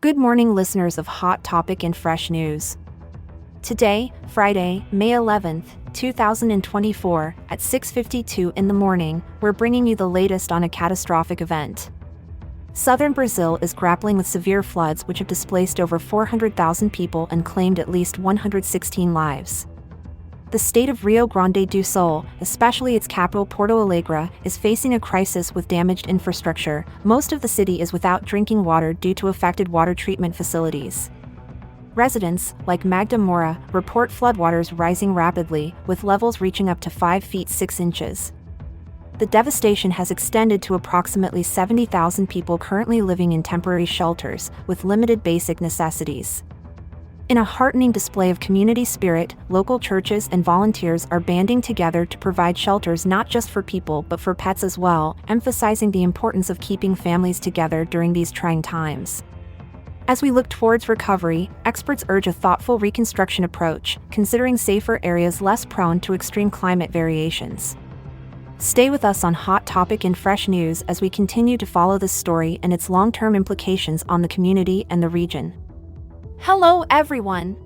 Good morning, listeners of Hot Topic and Fresh News. Today, Friday, May 11th, 2024, at 6:52 in the morning, we're bringing you the latest on a catastrophic event. Southern Brazil is grappling with severe floods which have displaced over 400,000 people and claimed at least 116 lives. The state of Rio Grande do Sul, especially its capital Porto Alegre, is facing a crisis with damaged infrastructure. Most of the city is without drinking water due to affected water treatment facilities. Residents, like Magda Moura, report floodwaters rising rapidly, with levels reaching up to 5 feet 6 inches. The devastation has extended to approximately 70,000 people currently living in temporary shelters, with limited basic necessities. In a heartening display of community spirit, local churches and volunteers are banding together to provide shelters not just for people but for pets as well, emphasizing the importance of keeping families together during these trying times. As we look towards recovery, experts urge a thoughtful reconstruction approach, considering safer areas less prone to extreme climate variations. Stay with us on Hot Topic and Fresh News as we continue to follow this story and its long-term implications on the community and the region. Hello, everyone!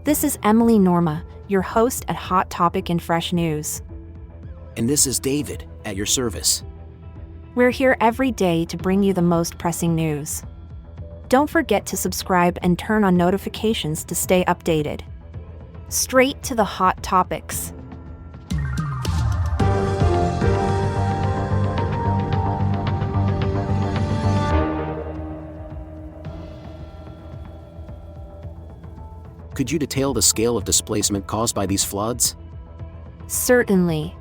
This is Emily Norma, your host at Hot Topic and Fresh News. And this is David, at your service. We're here every day to bring you the most pressing news. Don't forget to subscribe and turn on notifications to stay updated. Straight to the hot topics. Could you detail the scale of displacement caused by these floods? Certainly.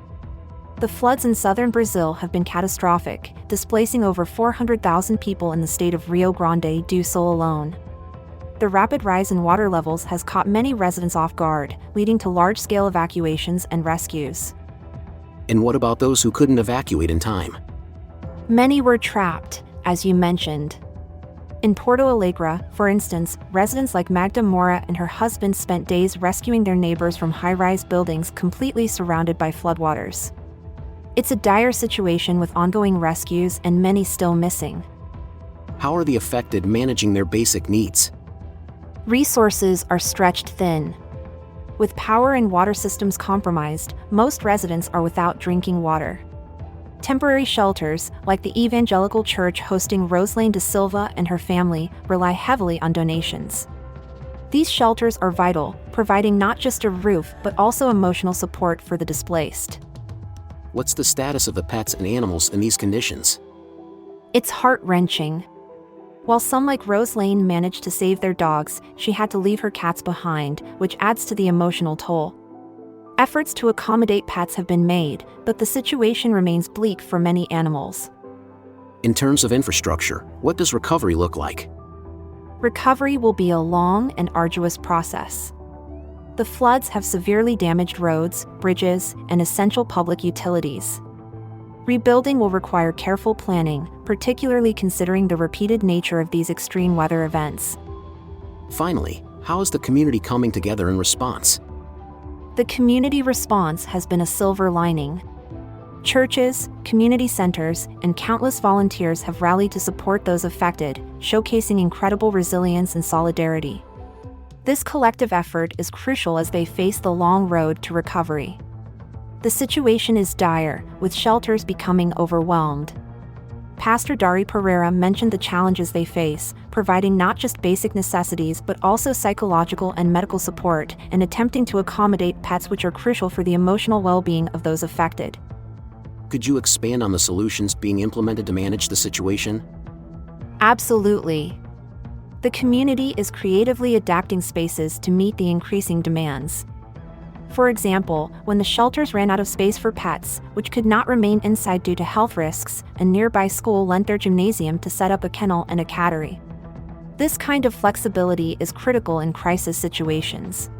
The floods in southern Brazil have been catastrophic, displacing over 400,000 people in the state of Rio Grande do Sul alone. The rapid rise in water levels has caught many residents off guard, leading to large-scale evacuations and rescues. And what about those who couldn't evacuate in time? Many were trapped, as you mentioned. In Porto Alegre, for instance, residents like Magda Moura and her husband spent days rescuing their neighbors from high-rise buildings completely surrounded by floodwaters. It's a dire situation with ongoing rescues and many still missing. How are the affected managing their basic needs? Resources are stretched thin. With power and water systems compromised, most residents are without drinking water. Temporary shelters, like the Evangelical Church hosting Roselane da Silva and her family, rely heavily on donations. These shelters are vital, providing not just a roof but also emotional support for the displaced. What's the status of the pets and animals in these conditions? It's heart-wrenching. While some like Roselane managed to save their dogs, she had to leave her cats behind, which adds to the emotional toll. Efforts to accommodate pets have been made, but the situation remains bleak for many animals. In terms of infrastructure, what does recovery look like? Recovery will be a long and arduous process. The floods have severely damaged roads, bridges, and essential public utilities. Rebuilding will require careful planning, particularly considering the repeated nature of these extreme weather events. Finally, how is the community coming together in response? The community response has been a silver lining. Churches, community centers, and countless volunteers have rallied to support those affected, showcasing incredible resilience and solidarity. This collective effort is crucial as they face the long road to recovery. The situation is dire, with shelters becoming overwhelmed. Pastor Dari Pereira mentioned the challenges they face, providing not just basic necessities but also psychological and medical support, and attempting to accommodate pets, which are crucial for the emotional well-being of those affected. Could you expand on the solutions being implemented to manage the situation? Absolutely. The community is creatively adapting spaces to meet the increasing demands. For example, when the shelters ran out of space for pets, which could not remain inside due to health risks, a nearby school lent their gymnasium to set up a kennel and a cattery. This kind of flexibility is critical in crisis situations.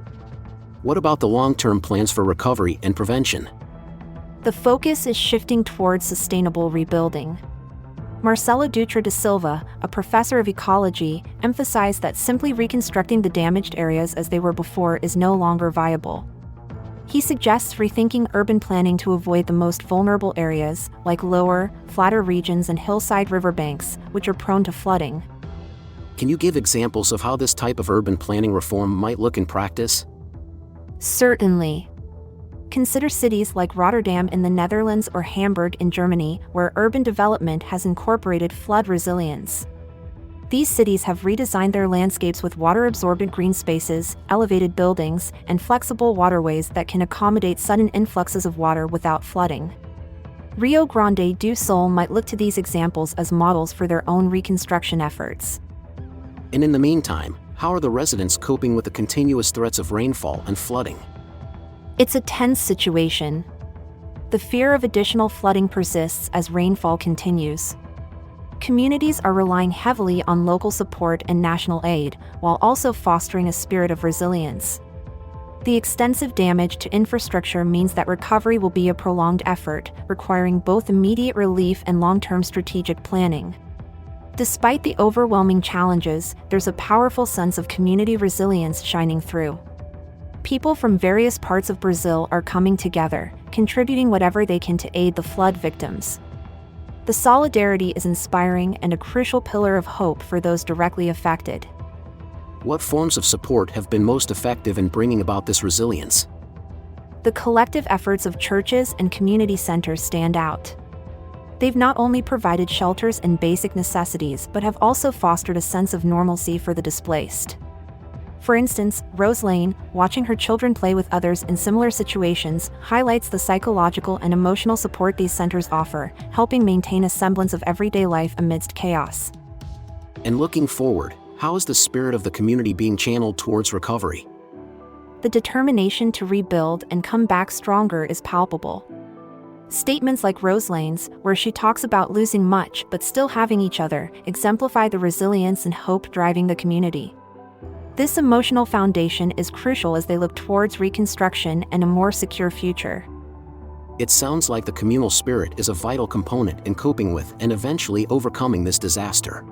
What about the long-term plans for recovery and prevention? The focus is shifting towards sustainable rebuilding. Marcelo Dutra da Silva, a professor of ecology, emphasized that simply reconstructing the damaged areas as they were before is no longer viable. He suggests rethinking urban planning to avoid the most vulnerable areas, like lower, flatter regions and hillside riverbanks, which are prone to flooding. Can you give examples of how this type of urban planning reform might look in practice? Certainly. Consider cities like Rotterdam in the Netherlands or Hamburg in Germany, where urban development has incorporated flood resilience. These cities have redesigned their landscapes with water-absorbent green spaces, elevated buildings, and flexible waterways that can accommodate sudden influxes of water without flooding. Rio Grande do Sul might look to these examples as models for their own reconstruction efforts. And in the meantime, how are the residents coping with the continuous threats of rainfall and flooding? It's a tense situation. The fear of additional flooding persists as rainfall continues. Communities are relying heavily on local support and national aid, while also fostering a spirit of resilience. The extensive damage to infrastructure means that recovery will be a prolonged effort, requiring both immediate relief and long-term strategic planning. Despite the overwhelming challenges, there's a powerful sense of community resilience shining through. People from various parts of Brazil are coming together, contributing whatever they can to aid the flood victims. The solidarity is inspiring and a crucial pillar of hope for those directly affected. What forms of support have been most effective in bringing about this resilience? The collective efforts of churches and community centers stand out. They've not only provided shelters and basic necessities but have also fostered a sense of normalcy for the displaced. For instance, Rose Lane, watching her children play with others in similar situations, highlights the psychological and emotional support these centers offer, helping maintain a semblance of everyday life amidst chaos. And looking forward, how is the spirit of the community being channeled towards recovery? The determination to rebuild and come back stronger is palpable. Statements like Rose Lane's, where she talks about losing much but still having each other, exemplify the resilience and hope driving the community. This emotional foundation is crucial as they look towards reconstruction and a more secure future. It sounds like the communal spirit is a vital component in coping with and eventually overcoming this disaster.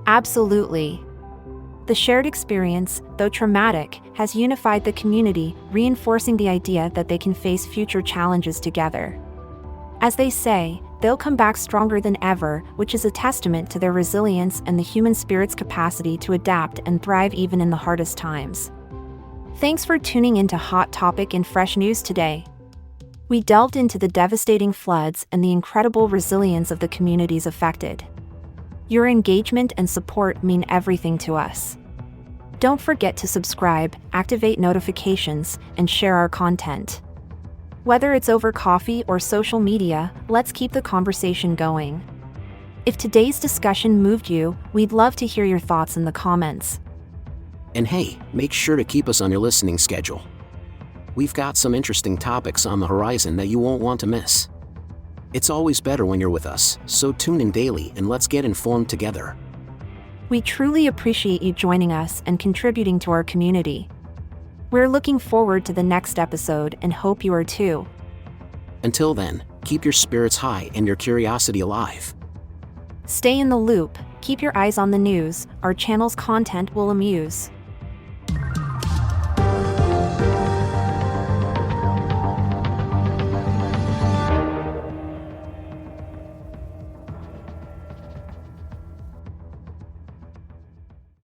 Absolutely. The shared experience, though traumatic, has unified the community, reinforcing the idea that they can face future challenges together. As they say, they'll come back stronger than ever, which is a testament to their resilience and the human spirit's capacity to adapt and thrive even in the hardest times. Thanks for tuning into Hot Topic in Fresh News today. We delved into the devastating floods and the incredible resilience of the communities affected. Your engagement and support mean everything to us. Don't forget to subscribe, activate notifications, and share our content. Whether it's over coffee or social media, let's keep the conversation going. If today's discussion moved you, we'd love to hear your thoughts in the comments. And hey, make sure to keep us on your listening schedule. We've got some interesting topics on the horizon that you won't want to miss. It's always better when you're with us, so tune in daily and let's get informed together. We truly appreciate you joining us and contributing to our community. We're looking forward to the next episode and hope you are too. Until then, keep your spirits high and your curiosity alive. Stay in the loop, keep your eyes on the news, our channel's content will amuse.